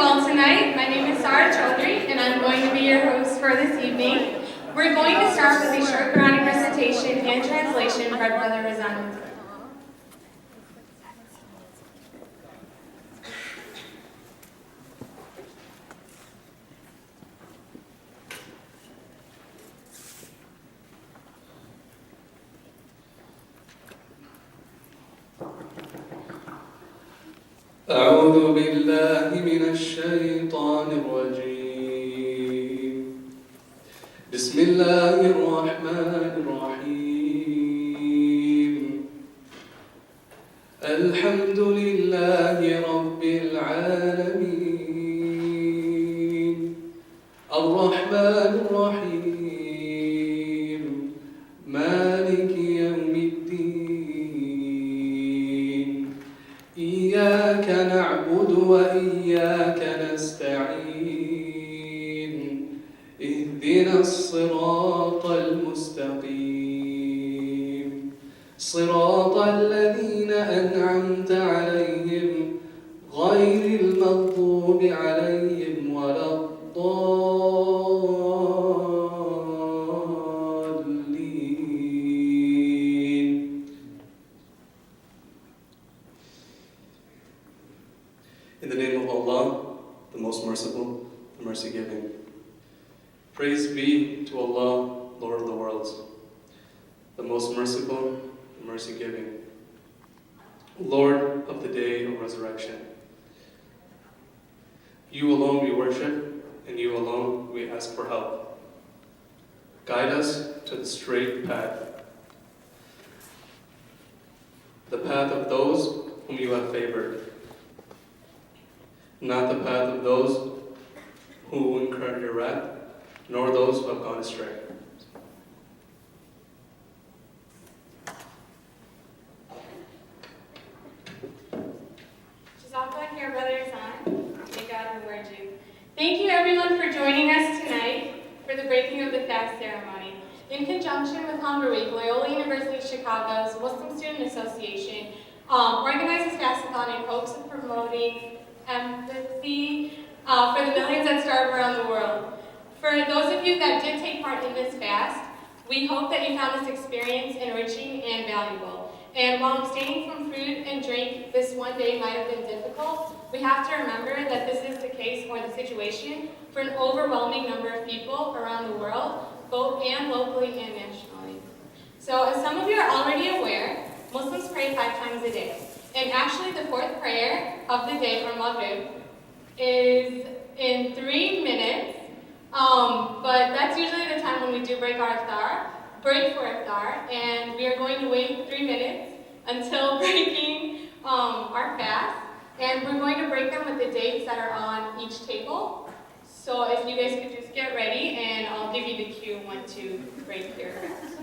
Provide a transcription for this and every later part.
well tonight. My name is Sarah Chaudhry, and I'm going to be your host for this evening. We're going to start with a short Quranic recitation and translation by Brother Razan. أعوذ بالله من الشيطان الرجيم بسم الله الرحمن الرحيم الحمد لله رب العالمين الرحمن الرحيم مالك يوم الدين إياك نعبد وإياك نستعين اهدنا الصراط المستقيم صراط الذين أنعمت عليهم غير المغضوب عليهم ولا الضالين. In the name of Allah, the most merciful, the mercy-giving. Praise be to Allah, Lord of the worlds, the most merciful, the mercy-giving, Lord of the day of resurrection. You alone we worship, and you alone we ask for help. Guide us to the straight path, the path of those whom you have favored, not the path of those who incur your wrath, nor those who have gone astray. Jazakallah khair, Brother Razan. May God reward you. Thank you everyone for joining us tonight for the breaking of the fast ceremony. In conjunction with Hunger Week, Loyola University Chicago's Muslim Student Association organizes Fastathon in hopes of promoting empathy for the millions that starve around the world. For those of you that did take part in this fast, we hope that you found this experience enriching and valuable. And while abstaining from food and drink this one day might have been difficult, we have to remember that this is the case or the situation for an overwhelming number of people around the world, both and locally and nationally. So as some of you are already aware, Muslims pray 5 times a day. And actually the 4th prayer of the day, or Maghrib, is in 3 minutes. But that's usually the time when we do break for iftar, and we are going to wait 3 minutes until breaking our fast, and we're going to break them with the dates that are on each table. So if you guys could just get ready, and I'll give you the cue when to break your fast.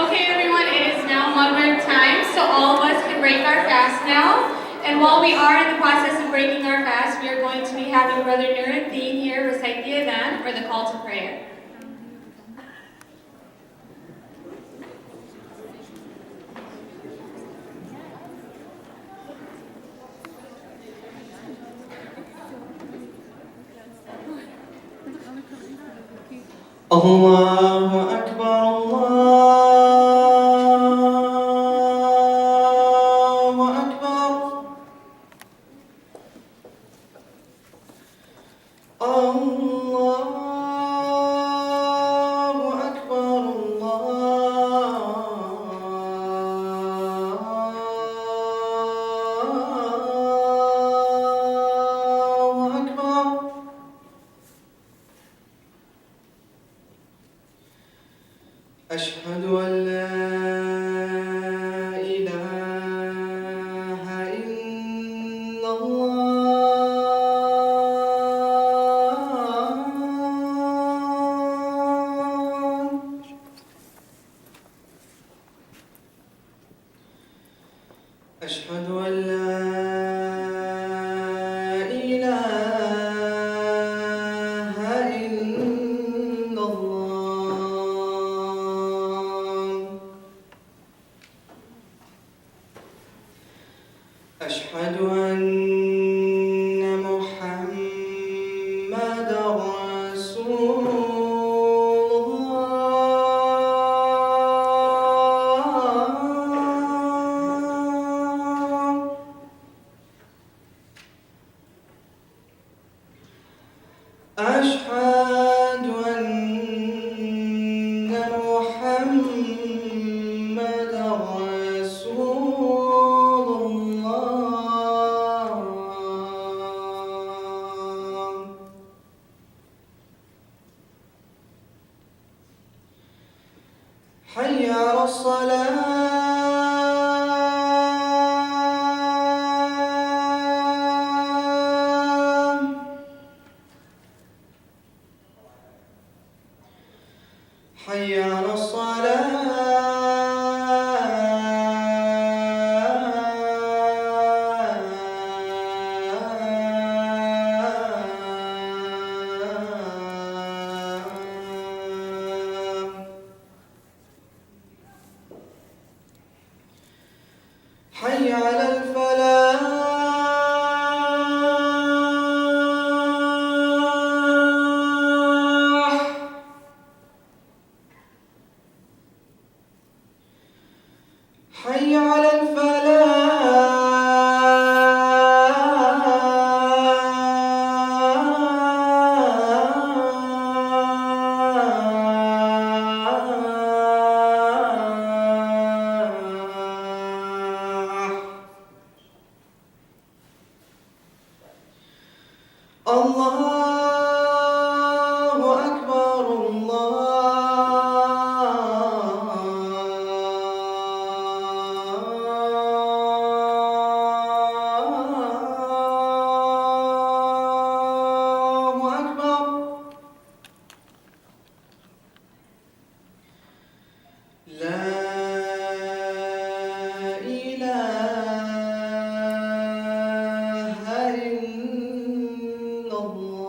Okay everyone, it is now Maghrib time, so all of us can break our fast now. And while we are in the process of breaking our fast, we are going to be having Brother Nuruddin here recite the adhan, or the call to prayer. Allahu Akbar, Allahu Akbar, Allahu Akbar, Allahu Akbar. أشهد أن لا إله إلا الله أشهد أن لا إله إلا الله أشهد أن محمدا رسول الله. أشهد أن محمدا رسول الله. حي على الصلاة. حي على الصلاة. حي على الفلاح. حي على الفلاح. الله أكبر الله أكبر. لا إله إلا الله.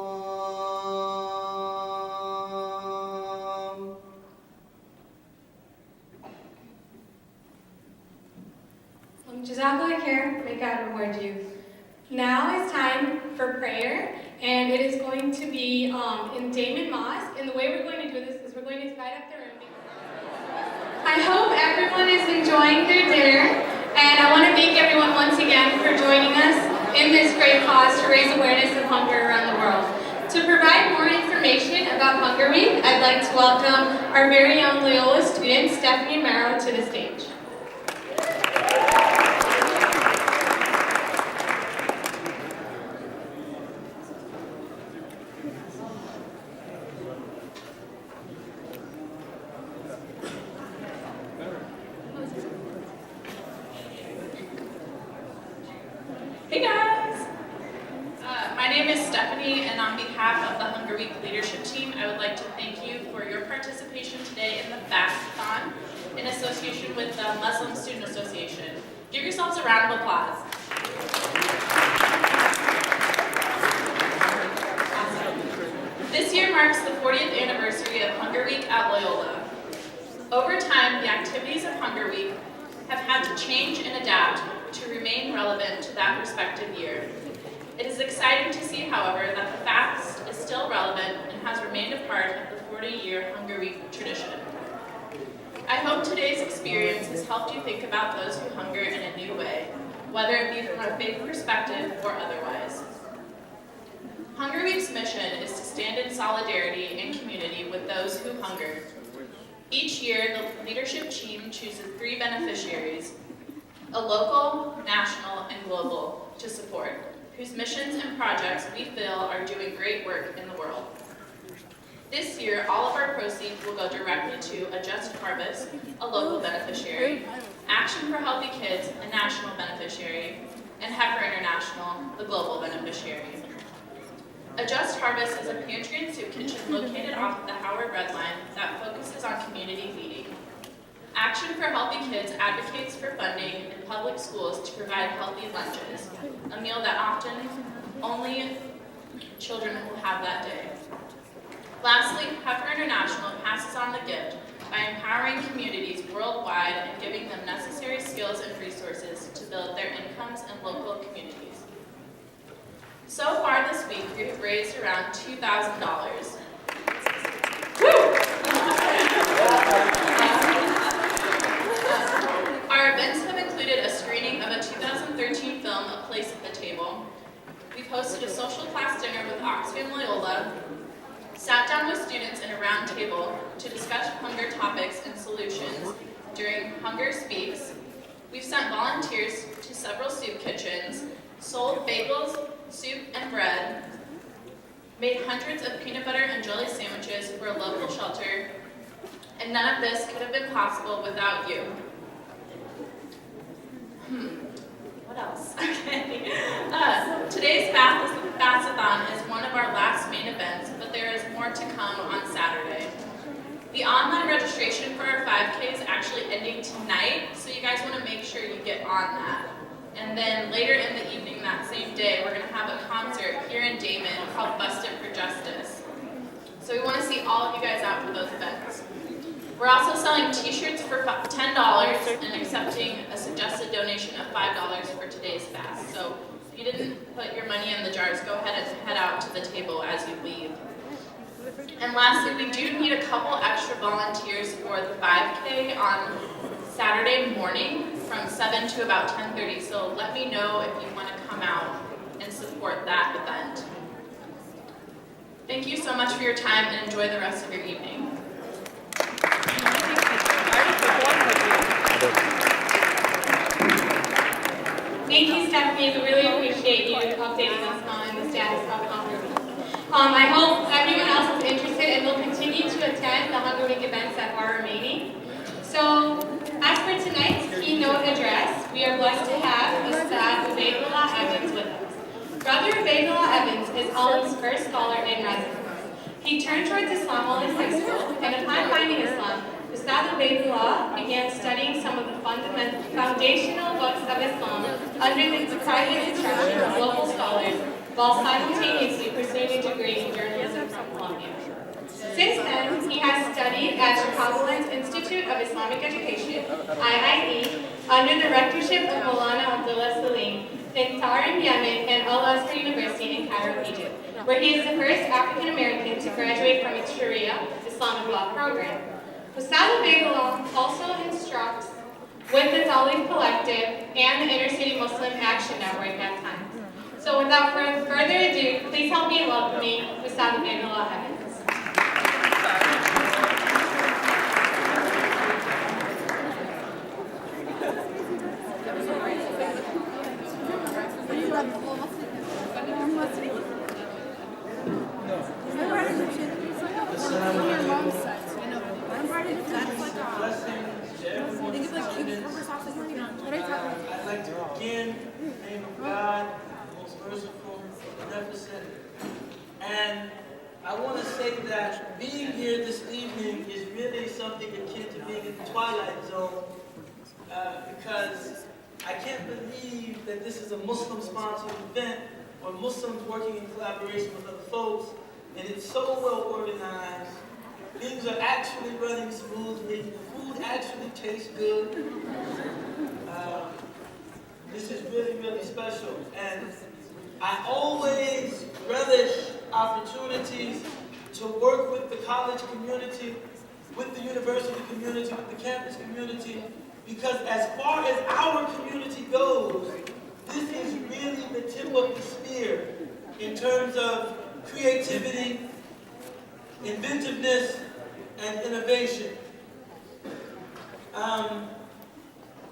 Jazakallah khair. May God reward you. Now is time for prayer, and it is going to be in Damon Mosque. And the way we're going to do this is we're going to divide up the room. I hope everyone is enjoying their dinner, and I want to thank everyone once again for joining us in this great cause to raise awareness of hunger around the world. To provide more information about Hunger Week, I'd like to welcome our very young Loyola student, Stephanie Merrow, to the stage. Hey guys! My name is Stephanie, and on behalf of the Hunger Week leadership team, I would like to thank you for your participation today in the Fast-a-Thon in association with the Muslim Student Association. Give yourselves a round of applause. Awesome. This year marks the 40th anniversary of Hunger Week at Loyola. Over time, the activities of Hunger Week have had to change and adapt to remain relevant to that respective year. It is exciting to see, however, that the fast is still relevant and has remained a part of the 40-year Hunger Week tradition. I hope today's experience has helped you think about those who hunger in a new way, whether it be from a faith perspective or otherwise. Hunger Week's mission is to stand in solidarity and community with those who hunger. Each year, the leadership team chooses 3 beneficiaries, a local, national, and global, to support, whose missions and projects we feel are doing great work in the world. This year, all of our proceeds will go directly to A Just Harvest, a local beneficiary, Action for Healthy Kids, a national beneficiary, and Heifer International, the global beneficiary. A Just Harvest is a pantry and soup kitchen located off the Howard Red Line that focuses on community feeding. Action for Healthy Kids advocates for funding in public schools to provide healthy lunches, a meal that often only children will have that day. Lastly, Heifer International passes on the gift by empowering communities worldwide and giving them necessary skills materials and resources to build their incomes and local communities. So far this week, we have raised around $2,000. Our events have included a screening of a 2013 film, A Place at the Table. We've hosted a social class dinner with Oxfam Loyola, sat down with students in a round table to discuss hunger topics and solutions during Hunger Speaks. We've sent volunteers to several soup kitchens, sold bagels, soup, and bread, made hundreds of peanut butter and jelly sandwiches for a local shelter, and none of this could have been possible without you. What else? Okay. Today's Fastathon is one of our last main events, but there is more to come on Saturday. The online registration for our 5K is actually ending tonight, so you guys want to make sure you get on that. And then later in the evening that same day, we're going to have a concert here in Damon called Busted for Justice. So we want to see all of you guys out for those events. We're also selling t-shirts for $10 and accepting a suggested donation of $5 for today's fast. So if you didn't put your money in the jars, go ahead and head out to the table as you leave. And lastly, we do need a couple extra volunteers for the 5K on Saturday morning from 7 to about 10:30. So let me know if you want to come out and support that event. Thank you so much for your time and enjoy the rest of your evening. Thank you, Stephanie. We really appreciate you updating us on the status of Hunger Week. I hope everyone else is interested and will continue to attend the Hunger Week events that are remaining. So, as for tonight's keynote address, we are blessed to have Ustad Ubaydullah Evans with us. Brother Ubaydullah Evans is Olive's first scholar in residence. He turned towards Islam while in high school, and upon finding Islam, Ustad Ubaydullah began studying some of the foundational books of Islam under the private instruction of local scholars, while simultaneously pursuing a degree in journalism from Columbia. Since then, he has studied at Chicagoland's Institute of Islamic Education, IIE, under the rectorship of Maulana Abdullah Salim in Tarim, Yemen, and Al-Azhar University in Cairo, Egypt, where he is the first African American to graduate from its Sharia Islamic law program. Ustad Ubaydullah also instructs with the Talib Collective and the Inner City Muslim Action Network at times. So without further ado, please help me in welcoming Ustad Ubaydullah Evans. I'd like to begin in the name of God, the most merciful, beneficent. And I want to say that being here this evening is really something akin to being in the Twilight Zone, because I can't believe that this is a Muslim-sponsored event, or Muslims working in collaboration with other folks, and it's so well organized. Things are actually running smoothly. The food actually tastes good. This is really, really special. And I always relish opportunities to work with the college community, with the university community, with the campus community, because as far as our community goes, this is really the tip of the spear in terms of creativity, inventiveness, and innovation.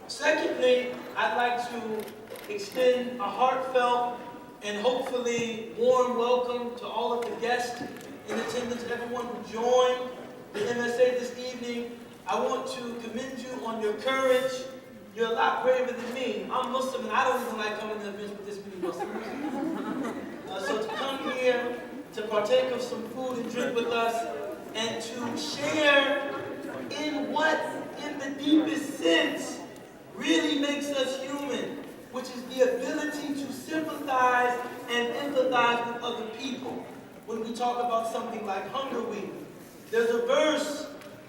Secondly, I'd like to extend a heartfelt and hopefully warm welcome to all of the guests in attendance, everyone who joined the MSA this evening. I want to commend you on your courage. You're a lot braver than me. I'm Muslim and I don't even like coming to events with this many Muslims. So to come here, to partake of some food and drink with us, and to share in what, in the deepest sense, really makes us human, which is the ability to sympathize and empathize with other people. When we talk about something like Hunger Week, there's a verse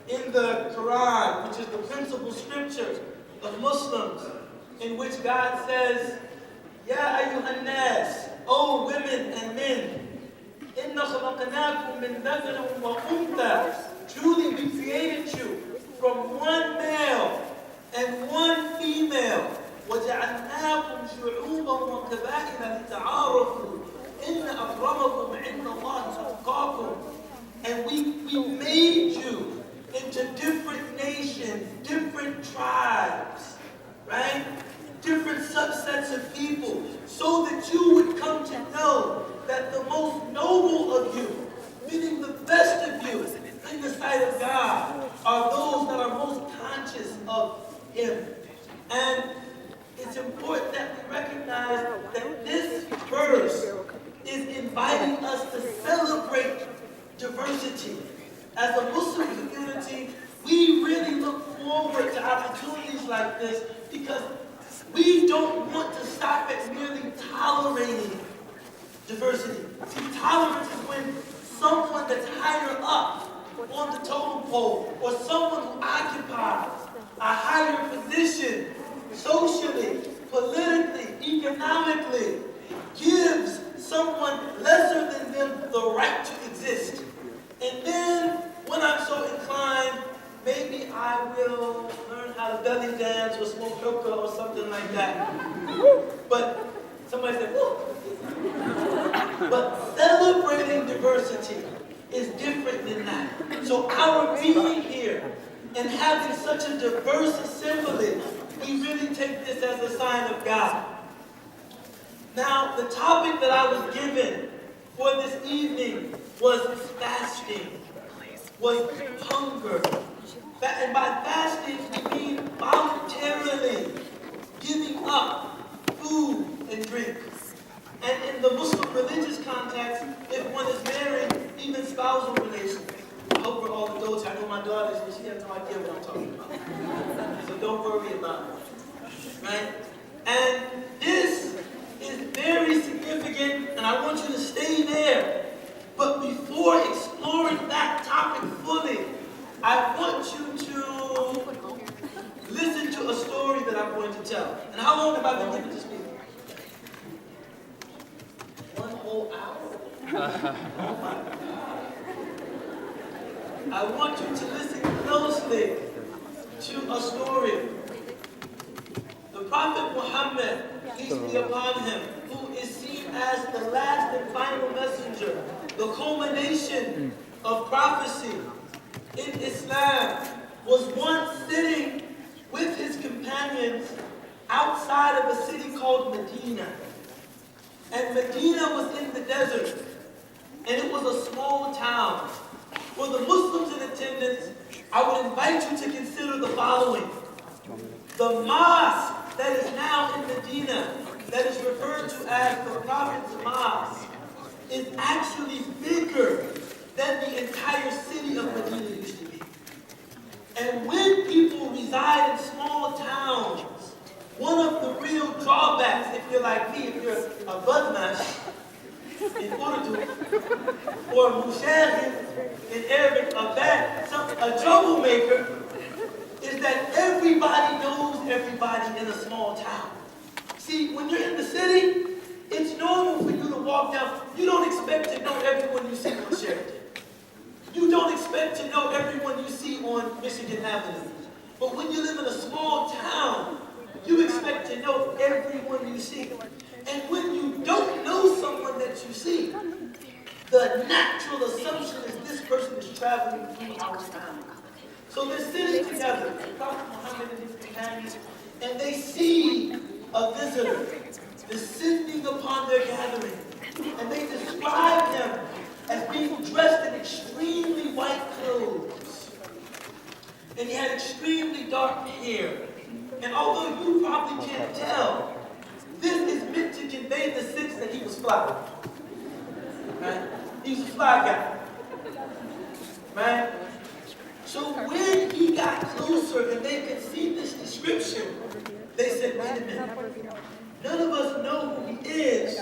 in the Quran, which is the principal scripture, of Muslims in which God says, Ya ayyuhan nas, O women and men, inna khalaqnakum min dhakarin wa untha. Truly we created you from one male and one female. وَجَعَلْنَاكُمْ شُعُوبًا وَقَبَائِلَ لِتَعَارَفُوا إِنَّ أَكْرَمَكُمْ عِنْدَ اللَّهِ أَتْقَاكُمْ. And we made you into different nations, different tribes, right? Different subsets of people, so that you would come to know that the most noble of you, meaning the best of you in the sight of God, are those that are most conscious of Him. And it's important that we recognize that this verse is inviting us to celebrate diversity. As a Muslim community, we really look forward to opportunities like this because we don't want to stop at merely tolerating diversity. See, tolerance is when someone that's higher up on the totem pole, or someone who occupies a higher position socially, politically, economically, gives someone lesser than them the right to exist. And then, when I'm so inclined, maybe I will learn how to belly dance or smoke hookah or something like that. But somebody said, whoa. But celebrating diversity is different than that. So our being here and having such a diverse assembly, we really take this as a sign of God. Now, the topic that I was given for this evening was fasting, was hunger. And by fasting, we mean voluntarily giving up food and drink. And in the Muslim religious context, if one is married, even spousal relations. I hope we're all adults. I know my daughter, she has no idea what I'm talking about. So don't worry about it. Right? And this is very significant, and I want you to stay there. But before exploring that topic fully, I want you to listen to a story that I'm going to tell. And how long have I been given to speak? 1 whole hour? Oh my God. I want you to listen closely to a story. The Prophet Muhammad, peace be upon him, who is seen as the last and final messenger, the culmination of prophecy in Islam, was once sitting with his companions outside of a city called Medina. And Medina was in the desert, and it was a small town. For the Muslims in attendance, I would invite you to consider the following. The mosque that is now in Medina, that is referred to as the Prophet's Mosque, is actually bigger than the entire city of Medina used to be. And when people reside in small towns, one of the real drawbacks, if you're like me, if you're a badmash in Urdu, or a mushahid in Arabic, a troublemaker, is that everybody knows everybody in a small town. See, when you're in the city, it's normal for you to walk down. You don't expect to know everyone you see on Sheridan. You don't expect to know everyone you see on Michigan Avenue. But when you live in a small town, you expect to know everyone you see. And when you don't know someone that you see, the natural assumption is this person is traveling through our town. So they're sitting together, Prophet Muhammad and his companions, and they see a visitor descending upon their gathering. And they describe him as being dressed in extremely white clothes. And he had extremely dark hair. And although you probably can't tell, this is meant to convey the sense that he was fly. Right? He was a fly guy. Right? So when he got closer and they could see this description, they said, wait a minute. None of us know who he is,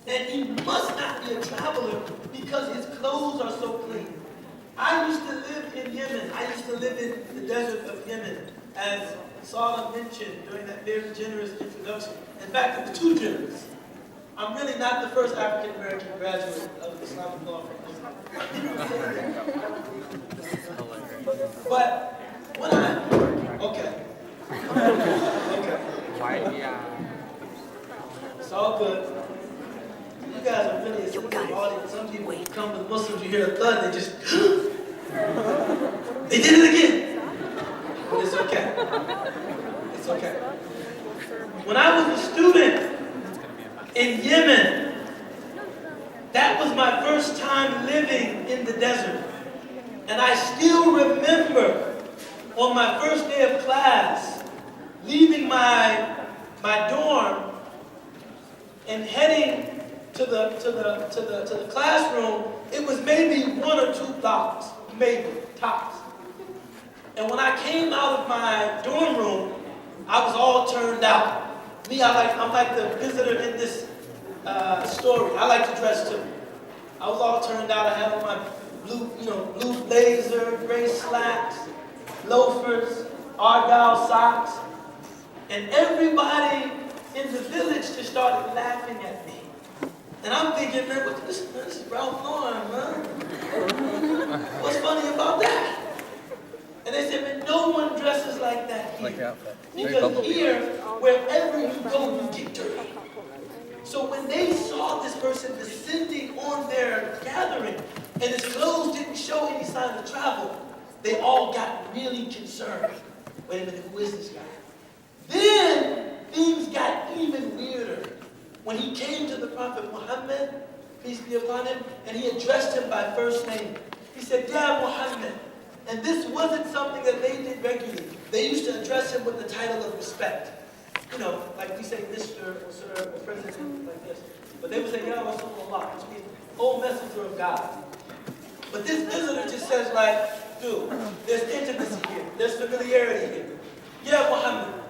and he must not be a traveler because his clothes are so clean. I used to live in Yemen. I used to live in the desert of Yemen. as Solomon mentioned during that very generous introduction. In fact, it was too generous. I'm really not the first African American graduate of Islamic law from But when okay. It's all good. You guys are really a sensitive audience. Some people come with Muslims, you hear a thud, they just, they did it again. But it's okay. It's okay. When I was a student in Yemen, that was my first time living in the desert. And I still remember on my first day of class, leaving my dorm and heading to the classroom. It was maybe 1 or 2 blocks, maybe, tops. And when I came out of my dorm room, I was all turned out. Me, I'm like the visitor in this story. I like to dress too. I was all turned out. I had on my blue blazer, gray slacks, loafers, argyle socks. And everybody in the village just started laughing at me. And I'm thinking, man, this is Ralph Lauren, man. What's funny about that? And they said, man, no one dresses like that here. Because here, wherever you go, you get dirty. So when they saw this person descending on their gathering, and his clothes didn't show any sign of travel, they all got really concerned. Wait a minute, who is this guy? Then things got even weirder. When he came to the Prophet Muhammad, peace be upon him, and he addressed him by first name. He said, Ya Muhammad. And this wasn't something that they did regularly. They used to address him with the title of respect. You know, like we say Mr. or Sir or President, like this. But they would say, Ya Rasulullah, which means, O Messenger of God. But this visitor just says like, dude, there's intimacy here. There's familiarity here. Ya Muhammad.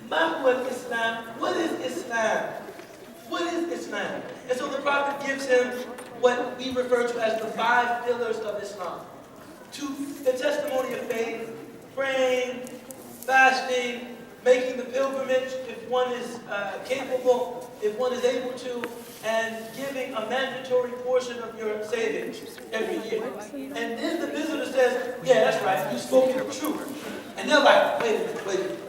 Ma huwa Islam? What is Islam? What is Islam? And so the Prophet gives him what we refer to as the 5 pillars of Islam. The testimony of faith, praying, fasting, making the pilgrimage if one is capable, if one is able to, and giving a mandatory portion of your savings every year. And then the visitor says, yeah, that's right, you spoke the truth. And they're like, wait a minute.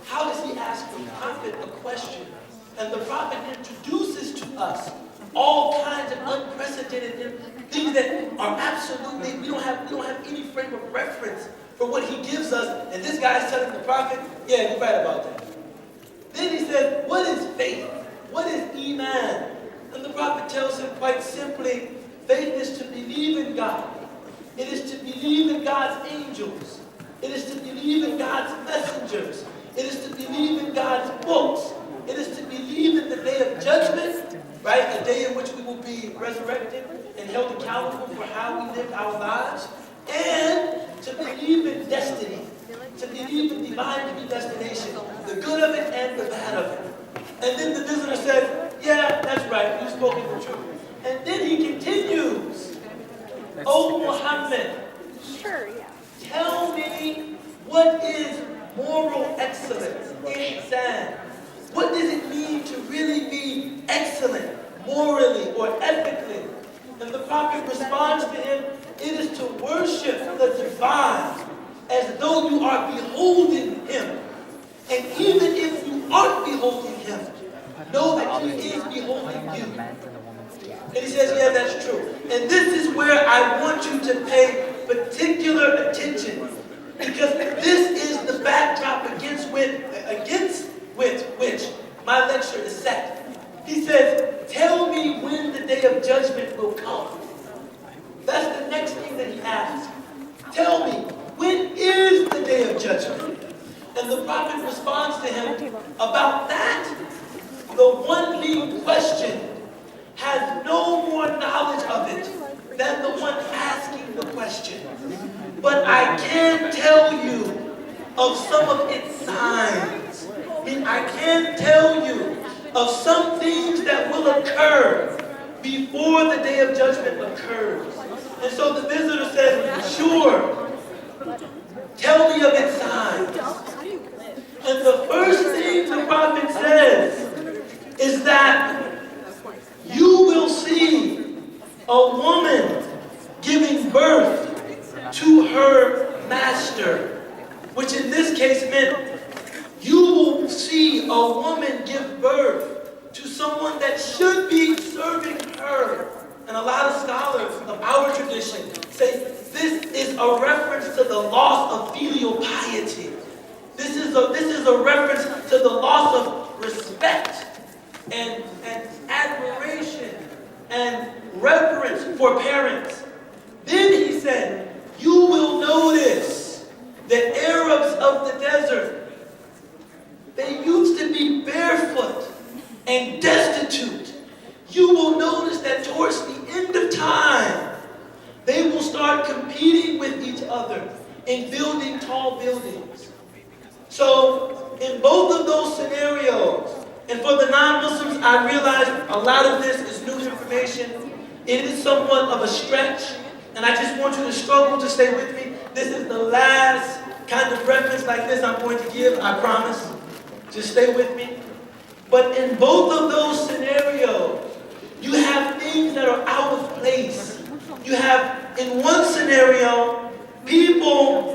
How does he ask the Prophet a question? And the Prophet introduces to us all kinds of unprecedented things that are absolutely, we don't have any frame of reference for what he gives us. And this guy's telling the Prophet, yeah, you're right about that. Then he says, what is faith? What is Iman? And the Prophet tells him quite simply, faith is to believe in God. It is to believe in God's angels. It is to believe in God's messengers. It is to believe in God's books. It is to believe in the day of judgment, right? A day in which we will be resurrected and held accountable for how we lived our lives. And to believe in destiny. To believe in divine predestination. The good of it and the bad of it. And then the visitor says, yeah, that's right, you've spoken the truth. And then he continues, O Muhammad, tell me what is moral excellence, ihsan. What does it mean to really be excellent, morally or ethically? And the Prophet responds to him, it is to worship the divine as though you are beholding him. And even if you aren't beholding him, know that he is beholding you. And he says, yeah, that's true. And this is where I want you to pay particular attention. Because this is the backdrop against which my lecture is set. He says, tell me when the day of judgment will come. That's the next thing that he asks. Tell me, when is the day of judgment? And the Prophet responds to him, about that, the one being questioned has no more knowledge of it than the one asking the question. But I can tell you of some of its signs. I can tell you of some things that will occur before the day of judgment occurs. And so the visitor says, sure, tell me of its signs. this case meant you will see a woman give birth to someone that should be serving her. And a lot of scholars of our tradition say this is a reference to the loss of filial piety. This is a reference to the loss of respect and admiration and reverence for parents. Then he said, you will notice the Arabs of the desert, they used to be barefoot and destitute. You will notice that towards the end of time, they will start competing with each other in building tall buildings. So, in both of those scenarios, and for the non-Muslims, I realize a lot of this is new information. It is somewhat of a stretch, and I just want you to struggle to stay with me. This is the last kind of reference like this I'm going to give, I promise. Just stay with me. But in both of those scenarios, you have things that are out of place. You have, in one scenario, people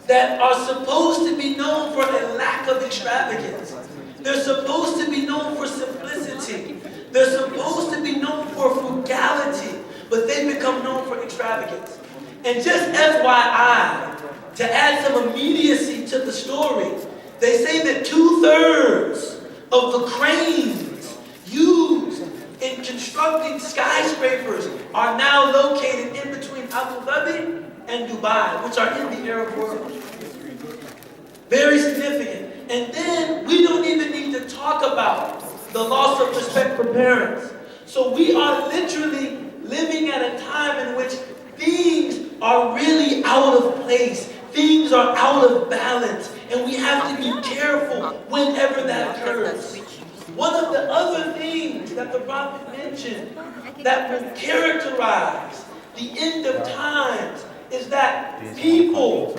that are supposed to be known for a lack of extravagance. They're supposed to be known for simplicity. They're supposed to be known for frugality, but they become known for extravagance. And just FYI, to add some immediacy to the story, they say that 2/3 of the cranes used in constructing skyscrapers are now located in between Abu Dhabi and Dubai, which are in the Arab world. Very significant. And then we don't even need to talk about the loss of respect for parents. So we are literally living at a time in which things are really out of place. Things are out of balance. And we have to be careful whenever that occurs. One of the other things that the Prophet mentioned that will characterize the end of times is that people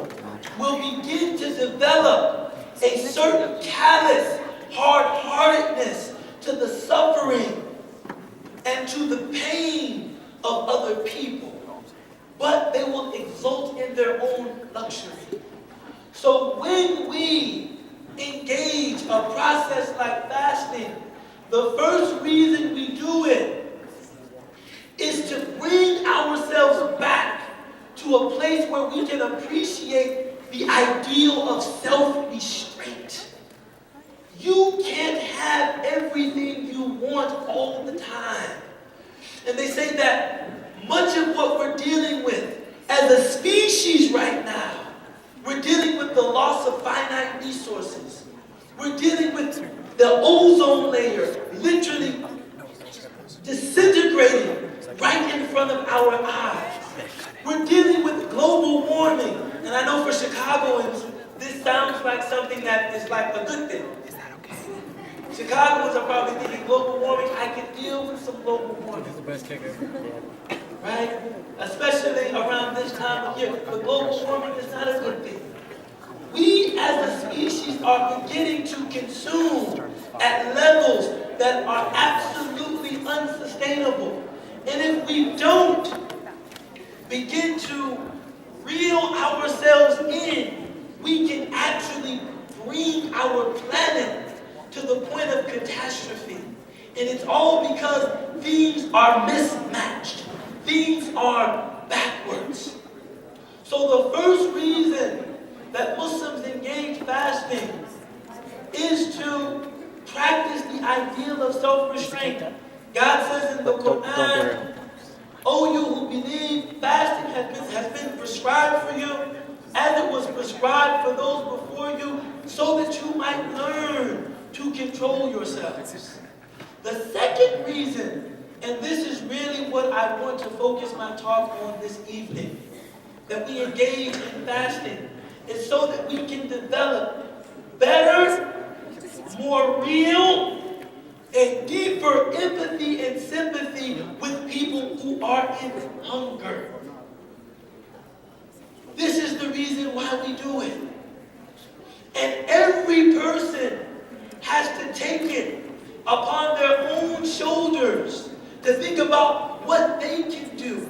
will begin to develop a certain callous hard-heartedness to the suffering and to the pain of other people. But they will exult in their own luxury. So when we engage a process like fasting, the first reason we do it is to bring ourselves back to a place where we can appreciate the ideal of self-restraint. You can't have everything you want all the time. And they say that much of what we're dealing with as a species right now, we're dealing with the loss of finite resources. We're dealing with the ozone layer literally disintegrating right in front of our eyes. We're dealing with global warming. And I know for Chicagoans, this sounds like something that is like a good thing. Chicagoans are probably thinking global warming, I can deal with some global warming. That's the best kicker. Right? Especially around this time of year. But global warming is not a good thing. We as a species are beginning to consume at levels that are absolutely unsustainable. And if we don't begin to reel ourselves in, we can actually bring our planet to the point of catastrophe. And it's all because things are mismatched. Things are backwards. So the first reason that Muslims engage fasting is to practice the ideal of self-restraint. God says in the Quran, "O you who believe, fasting has been prescribed for you as it was prescribed for those before you, so that you might learn to control yourselves." The second reason, and this is really what I want to focus my talk on this evening, that we engage in fasting, is so that we can develop better, more real, and deeper empathy and sympathy with people who are in hunger. This is the reason why we do it. And every person has to take it upon their own shoulders to think about what they can do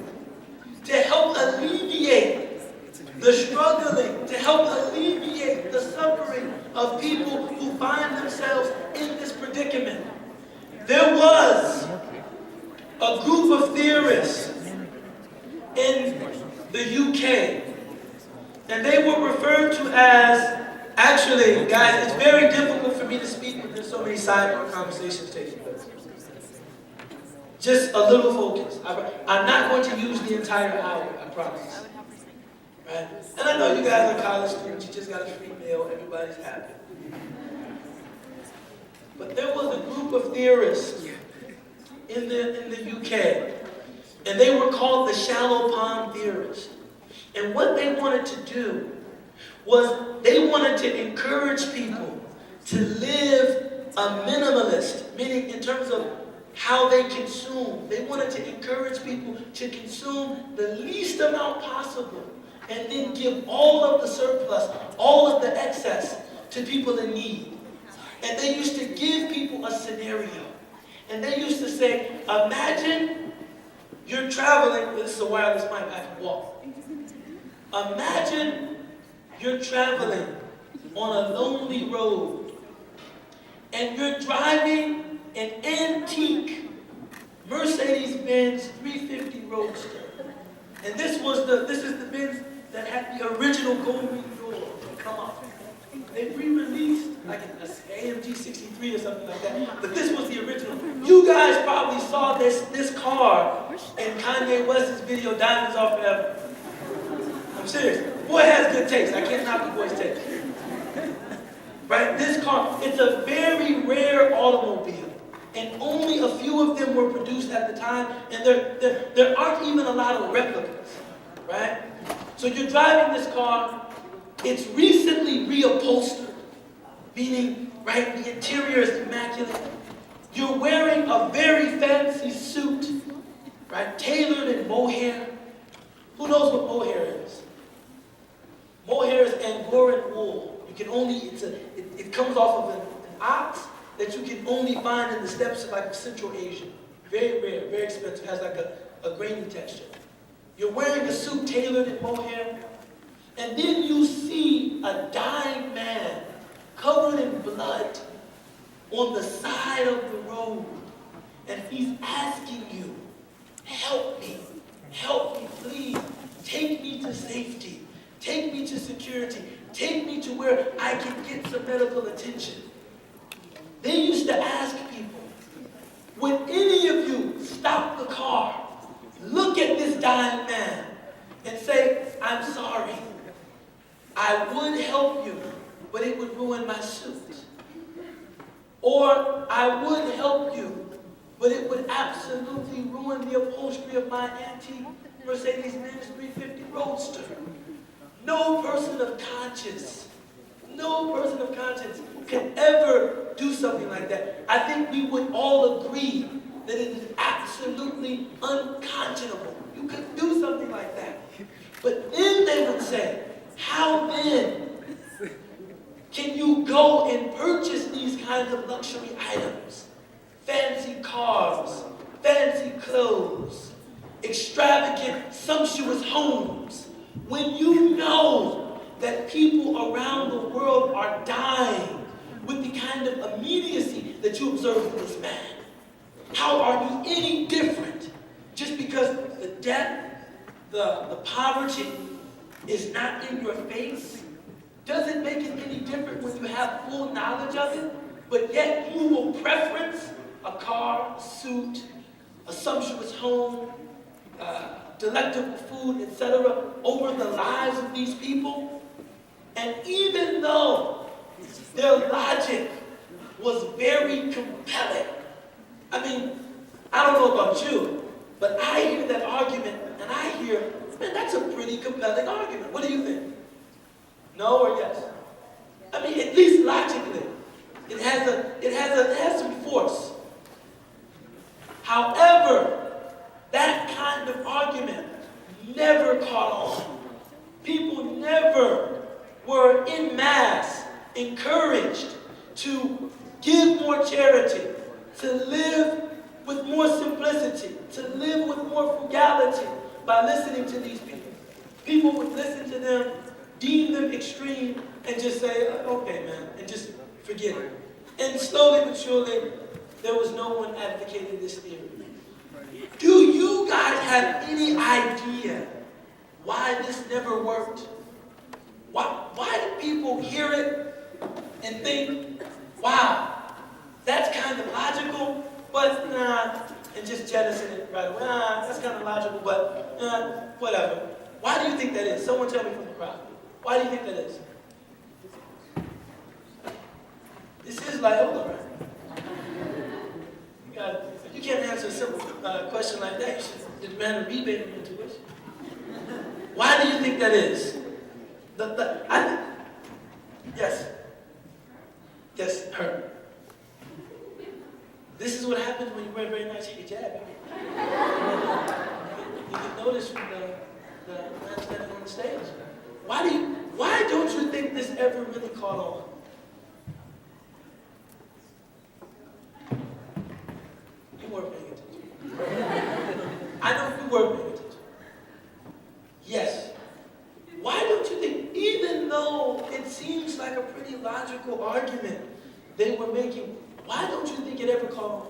to help alleviate the struggling, to help alleviate the suffering of people who find themselves in this predicament. There was a group of theorists in the UK, and they were referred to as, actually, guys, it's very difficult for me to speak when there's so many sidebar conversations taking place. Just a little focus. I'm not going to use the entire hour, I promise. Right? And I know you guys are college students, you just got a free meal, everybody's happy. But there was a group of theorists in the UK, and they were called the shallow pond theorists. And what they wanted to do was they wanted to encourage people to live a minimalist, meaning in terms of how they consume. They wanted to encourage people to consume the least amount possible and then give all of the surplus, all of the excess to people in need. And they used to give people a scenario. And they used to say, imagine you're traveling, this is a wireless mic, I can walk. Imagine you're traveling on a lonely road and you're driving an antique Mercedes-Benz 350 Roadster. And this is the Benz that had the original golden door come off. They re-released like an AMG 63 or something like that. But this was the original. You guys probably saw this car in Kanye West's video, Diamonds Are Forever. I'm serious. Boy has good taste. I can't knock the boy's taste. Right? This car, it's a very rare automobile. And only a few of them were produced at the time. And there aren't even a lot of replicas. Right? So you're driving this car. It's recently reupholstered, meaning, right, the interior is immaculate. You're wearing a very fancy suit, right, tailored in mohair. Who knows what mohair is? Mohair is Angoran wool. You can only, it comes off of an ox that you can only find in the steppes of like Central Asia. Very rare, very expensive, has like a grainy texture. You're wearing a suit tailored in mohair. And then you see a dying man covered in blood on the side of the road. And he's asking you, help me, please. Take me to safety. Take me to security. Take me to where I can get some medical attention. They used to ask people, would any of you stop the car, look at this dying man, and say, I'm sorry. I would help you, but it would ruin my suit. Or I would help you, but it would absolutely ruin the upholstery of my antique Mercedes-Benz 350 Roadster. No person of conscience could ever do something like that. I think we would all agree that it is absolutely unconscionable. You could do something like that. But then they would say, how then can you go and purchase these kinds of luxury items? Fancy cars, fancy clothes, extravagant, sumptuous homes, when you know that people around the world are dying with the kind of immediacy that you observe in this man? How are you any different just because the death, the poverty, is not in your face? Doesn't make it any different when you have full knowledge of it, but yet you will preference a car, a suit, a sumptuous home, delectable food, etc., over the lives of these people. And even though their logic was very compelling, I mean, I don't know about you, but I hear that argument and I hear, man, that's a pretty compelling argument. What do you think? No or yes? I mean, at least logically, it has some force. However, that kind of argument never caught on. People never were en masse encouraged to give more charity, to live with more simplicity, to live with more frugality by listening to these people. People would listen to them, deem them extreme, and just say, okay, man, and just forget it. And slowly but surely, there was no one advocating this theory. Do you guys have any idea why this never worked? Why do people hear it and think, wow, that's kind of logical, but nah, and just jettison it right away? Nah, that's kind of logical, but whatever. Why do you think that is? Someone tell me from the crowd. Why do you think that is? This is Loyola, right? You can't answer a simple question like that. You should demand a rebate on your tuition. Why do you think that is? Yes, her. This is what happens when you wear a very nice hijab. You can notice from the man standing on the stage. Why don't you think this ever really caught on? You weren't paying attention. I know you were paying attention. Yes. Why don't you think, even though it seems like a pretty logical argument they were making, why don't you think it ever caught on?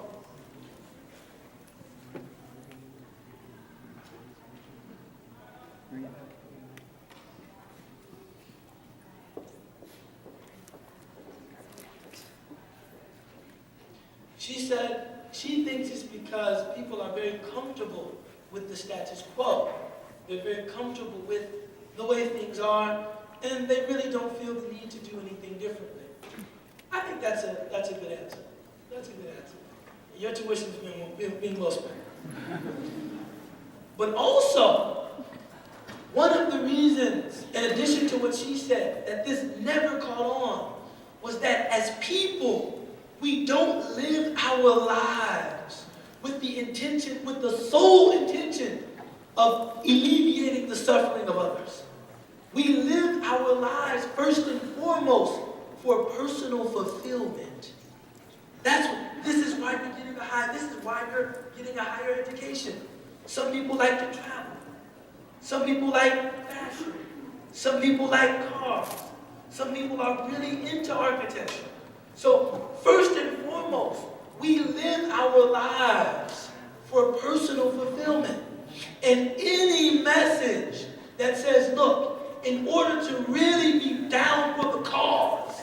She said she thinks it's because people are very comfortable with the status quo. They're very comfortable with the way things are, and they really don't feel the need to do anything differently. I think that's a good answer. That's a good answer. Your tuition's been well spent. But also, one of the reasons, in addition to what she said, that this never caught on, was that as people, we don't live our lives with the sole intention of alleviating the suffering of others. We live our lives first and foremost for personal fulfillment. This is why you're getting a higher education. Some people like to travel. Some people like fashion. Some people like cars. Some people are really into architecture. So first and foremost, we live our lives for personal fulfillment. And any message that says, look, in order to really be down for the cause,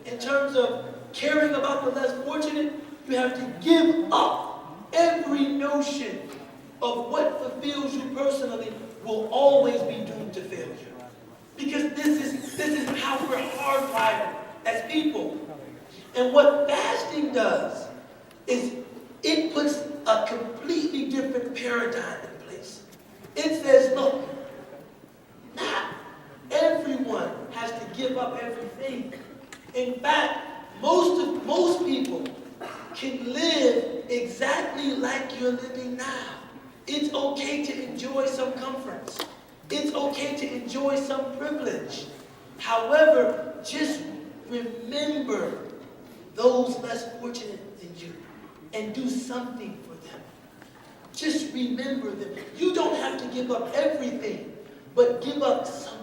in terms of caring about the less fortunate, you have to give up every notion of what fulfills you personally will always be doomed to failure. Because this is how we're hardwired as people. And what fasting does is it puts a completely different paradigm in place. It says, look, not everyone has to give up everything. In fact, most people can live exactly like you're living now. It's okay to enjoy some comforts. It's okay to enjoy some privilege. However, just remember those less fortunate than you and do something for them. Just remember them. You don't have to give up everything, but give up something.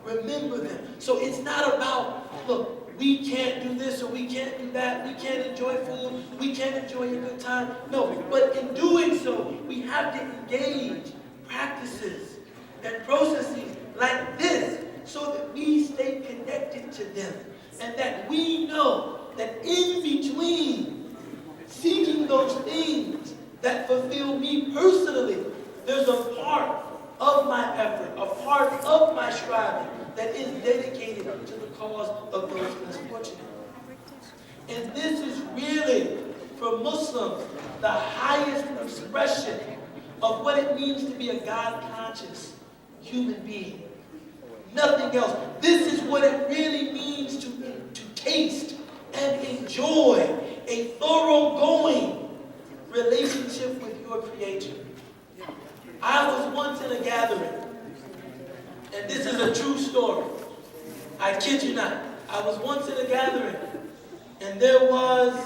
Remember them. So it's not about, look, we can't do this or we can't do that. We can't enjoy food. We can't enjoy a good time. No, but in doing so, we have to engage practices and processes like this so that we stay connected to them. And that we know that in between seeking those things that fulfill me personally, there's a part of my effort, a part of my striving that is dedicated to the cause of those less fortunate. And this is really, for Muslims, the highest expression of what it means to be a God-conscious human being. Nothing else. This is what it really means to taste and enjoy a thoroughgoing relationship with your Creator. I was once in a gathering, and this is a true story. I kid you not. I was once in a gathering, and there was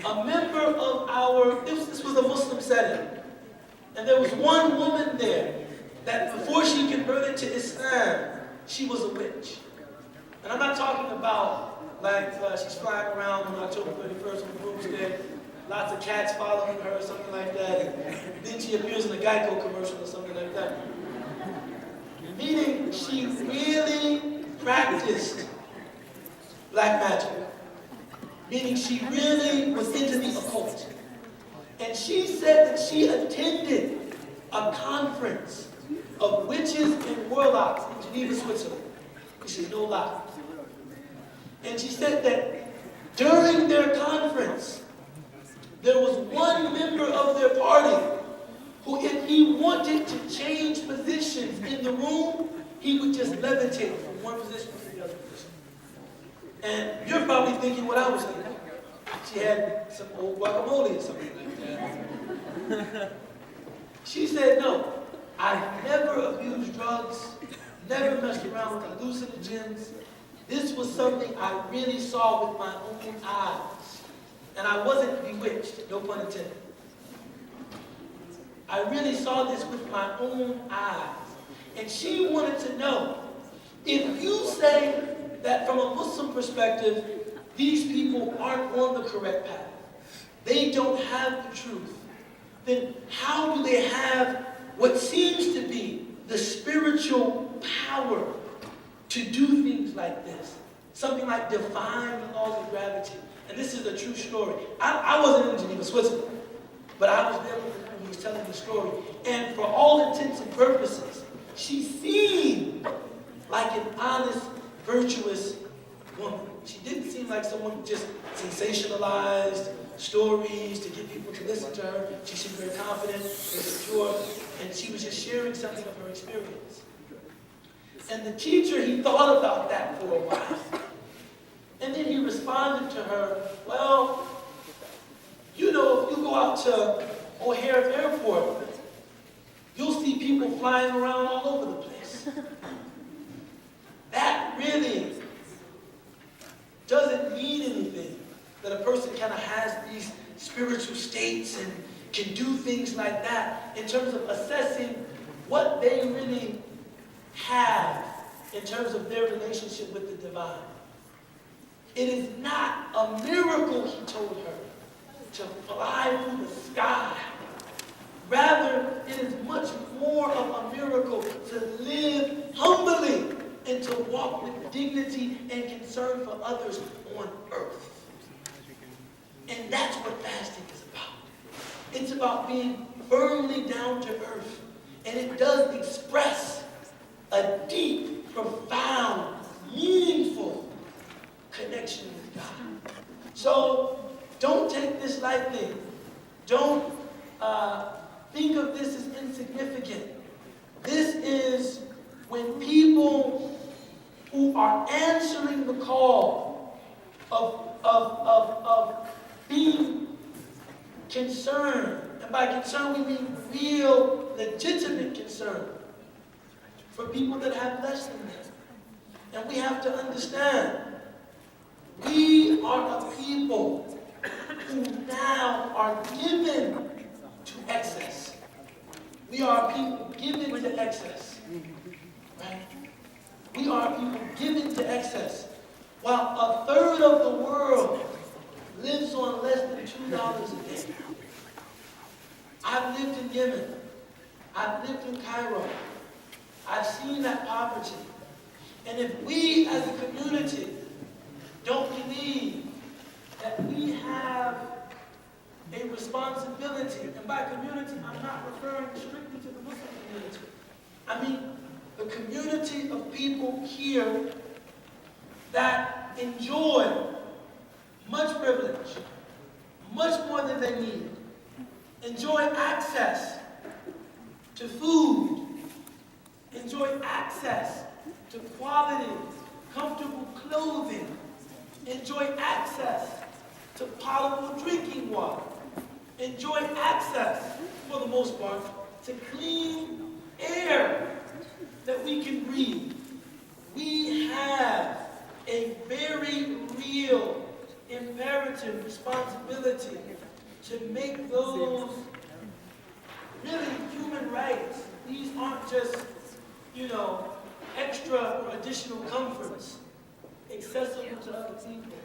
a member of this was a Muslim setting, and there was one woman there that before she converted to Islam, she was a witch. And I'm not talking about like she's flying around on October 31st on the broomstick, lots of cats following her or something like that, and then she appears in a Geico commercial or something like that. Meaning she really practiced black magic. Meaning she really was into the occult. And she said that she attended a conference of witches and warlocks in Geneva, Switzerland. This is no lie. And she said that during their conference, there was one member of their party who, if he wanted to change positions in the room, he would just levitate from one position to the other position. And you're probably thinking what I was thinking. She had some old guacamole or something like that. She said, no, I've never abused drugs, never messed around with hallucinogens. This was something I really saw with my own eyes. And I wasn't bewitched, no pun intended. I really saw this with my own eyes. And she wanted to know, if you say that from a Muslim perspective, these people aren't on the correct path, they don't have the truth, then how do they have what seems to be the spiritual power to do things like this? Something like defying the laws of gravity. And this is a true story. I wasn't in Geneva, Switzerland, but I was there when he was telling the story. And for all intents and purposes, she seemed like an honest, virtuous woman. She didn't seem like someone who just sensationalized stories to get people to listen to her. She seemed very confident and secure, and she was just sharing something of her experience. And the teacher, he thought about that for a while. And then he responded to her, well, you know, if you go out to O'Hare Airport, you'll see people flying around all over the place. That really doesn't mean anything, that a person kind of has these spiritual states and can do things like that in terms of assessing what they really have in terms of their relationship with the divine. It is not a miracle, he told her, to fly through the sky. Rather, it is much more of a miracle to live humbly and to walk with dignity and concern for others on earth. And that's what fasting is about. It's about being firmly down to earth. And it does express a deep, profound, meaningful connection with God. So don't take this lightly. Don't think of this as insignificant. This is when people who are answering the call of being concerned, and by concern we mean real, legitimate concern for people that have less than them. And we have to understand, we are a people who now are given to excess. We are a people given to excess. Right? We are a people given to excess. While a third of the world lives on less than $2 a day. I've lived in Yemen. I've lived in Cairo. I've seen that poverty. And if we as a community don't believe that we have a responsibility, and by community, I'm not referring strictly to the Muslim community. I mean the community of people here that enjoy much privilege, much more than they need, enjoy access to food, enjoy access to quality, comfortable clothing, enjoy access to potable drinking water, enjoy access, for the most part, to clean air that we can breathe. We have a very real, imperative responsibility to make those really human rights. These aren't just, extra or additional comforts. accessible to other people.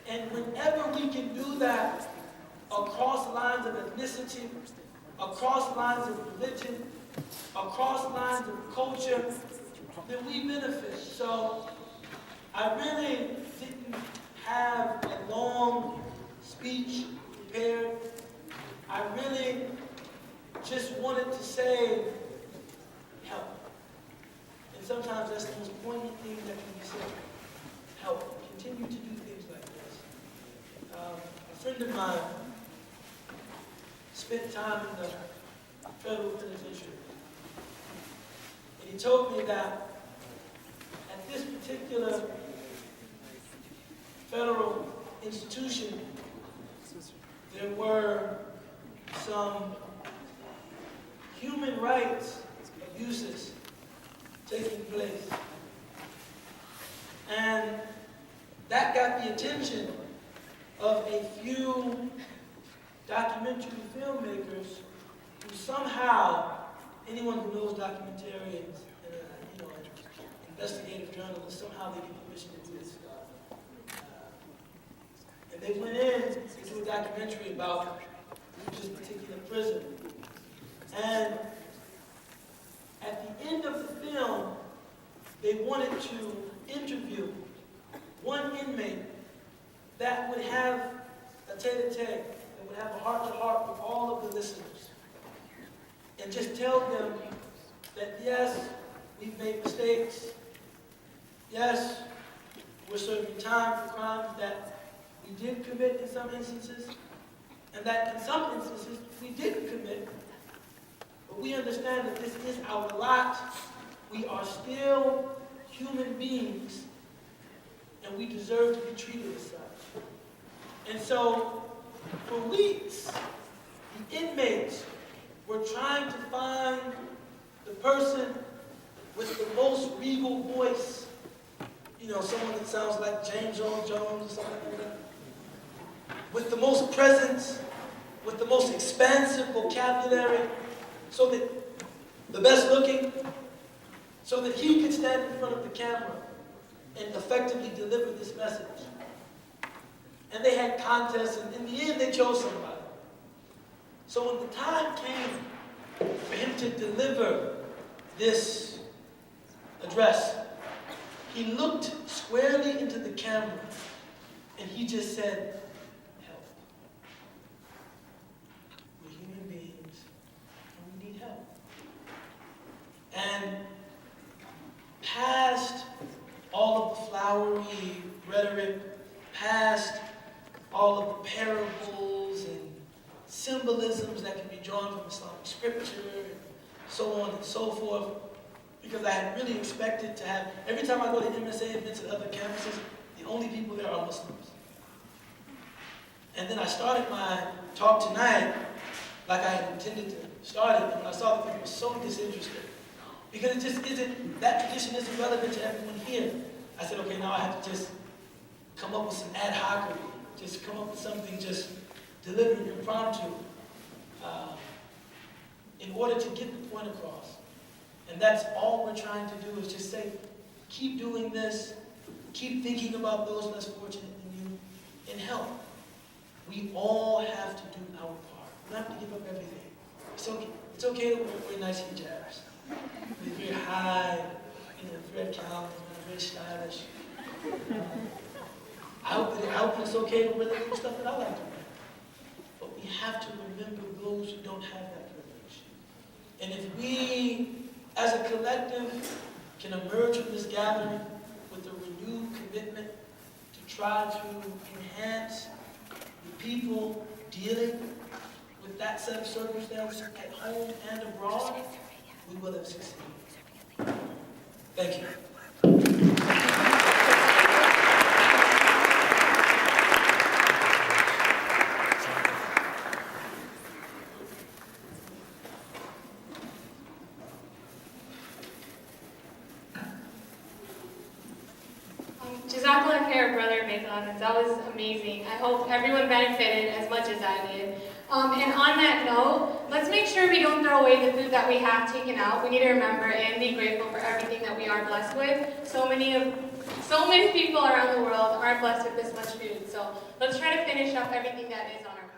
And whenever we can do that across lines of ethnicity, across lines of religion, across lines of culture, then we benefit. So I really didn't have a long speech prepared. I really just wanted to say, help. And sometimes that's the most poignant thing that can be said. Help. Continue to do things like this. A friend of mine spent time in the federal penitentiary. And he told me that at this particular federal institution, there were some human rights abuses taking place. And that got the attention of a few documentary filmmakers who somehow, anyone who knows documentarians and investigative journalists, somehow they get permission to do this stuff. And they went in to do a documentary about this particular prison. And at the end of the film, they wanted to interview one inmate that would have a tete-a-tete, that would have a heart-to-heart with all of the listeners. And just tell them that yes, we've made mistakes. Yes, we're serving time for crimes that we did commit in some instances, and that in some instances we didn't commit. But we understand that this is our lot. We are still human beings, and we deserve to be treated as such. And so, for weeks, the inmates were trying to find the person with the most regal voice. You know, someone that sounds like James Earl Jones or something like that. With the most presence, with the most expansive vocabulary, so that the best looking, so that he could stand in front of the camera and effectively deliver this message. And they had contests, and in the end they chose somebody. So when the time came for him to deliver this address, he looked squarely into the camera and he just said, help. We're human beings and we need help. And past all of the flowery rhetoric, past all of the parables and symbolisms that can be drawn from Islamic scripture and so on and so forth, because I had really expected to have, every time I go to MSA events at other campuses, the only people there are Muslims. And then I started my talk tonight like I had intended to start it, and when I saw that people were so disinterested, because it just isn't, that tradition isn't relevant to everyone here. I said, okay, now I have to just come up with some ad hoc, just come up with something just delivered impromptu in order to get the point across. And that's all we're trying to do, is just say, keep doing this, keep thinking about those less fortunate than you, and help. We all have to do our part. We don't have to give up everything. It's okay to wear nice hijabs. They're very high, thread count, very stylish. I hope it's okay to wear the stuff that I like to wear. But we have to remember those who don't have that privilege. And if we, as a collective, can emerge from this gathering with a renewed commitment to try to enhance the people dealing with that set of circumstances at home and abroad, we will have succeeded. Thank you. Jazakallah khair, Brother Maython. That was amazing. I hope everyone benefited as much as I did. And on that note, let's make sure we don't throw away the food that we have taken out. We need to remember and be grateful for everything that we are blessed with. So many of so many people around the world aren't blessed with this much food. So let's try to finish up everything that is on our plate.